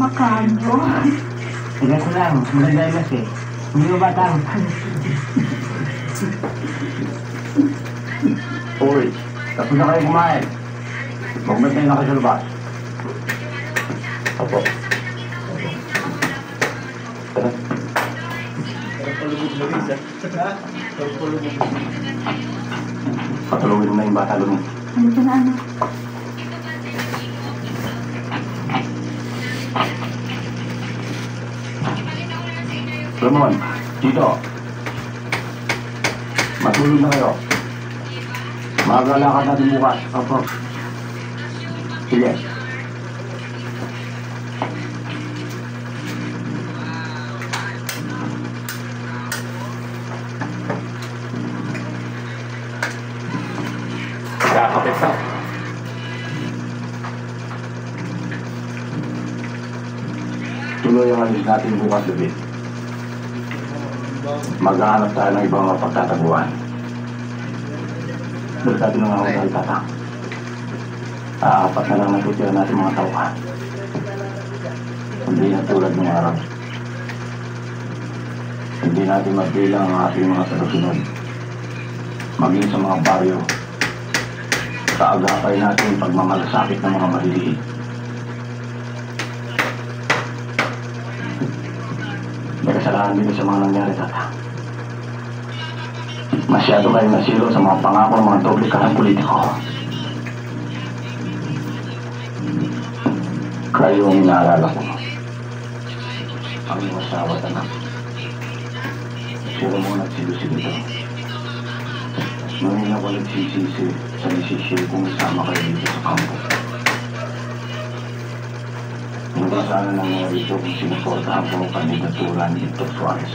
Makadyo. Tigas na lang, maganda ilas eh. Hindi mo batang. Uy, tapos na kayo kumain. Magmantay na kayo sa labas. Opo. Tara. Patulungin mo na yung bata luming. Ano ka na ano? Ramon, Tito. Matulog na kayo. Magalakad natin bukas. Opo. Sige. Kakapit ka. Tuloy ang alis natin bukas gabi. Maghahanap tayo ng ibang mga pagtataguan. Dahil natin ng mga hotel tatang. Apat na lang natutira natin mga tauhan. Hindi na tulad ng araw. Hindi natin magbilang ang ating mga talusunod. Maging sa mga baryo. Kaagapay natin pagmamalasakit ng mga maliliit. May kasalanan din sa mga nangyari, tata. Masyado kayo nasilo sa mga pangako ng mga doble karang politiko. Kayo ang inaalala ko. Ang iyong asawa at anak. Sila muna at silo-silo ito. Ngayon ako nagsisisi sa desisyon kung isama kayo dito sa kampo. Hindi sana nangyari ito kung sinuportahan ko ang kandidatura ni Dr. Suarez.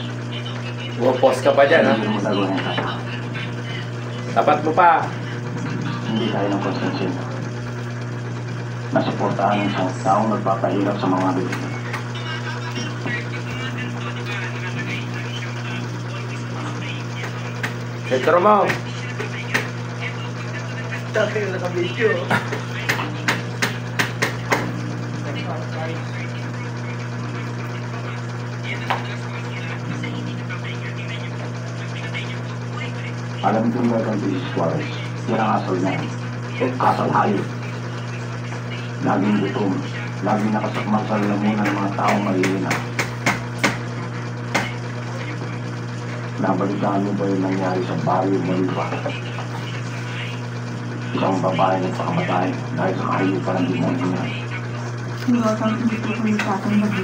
Pumapos ka pa dyan, ha? Hindi mo gagawin ang tata. Tapat mo pa. Hindi tayo ng konsensya. Nasuportahan ng isang taong nagpapahirap sa mga bibig. Sentro mo. Dati yung naka-video. Alam ko nga kang si Suarez. Yan ang asal niya. Asal hayop. Laging gutom. Laging nakasakmal sa lalamunan ng mga taong malilina. Nabalitaan mo ba yung nangyari sa baryo Maliba? Isang babae nagpakamatay dahil sa hayop parang di mo nangyari. Iwasang dito ko yung tatang nag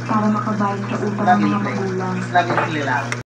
para makabayad sa utang ng mga magulang. Lagi nililang.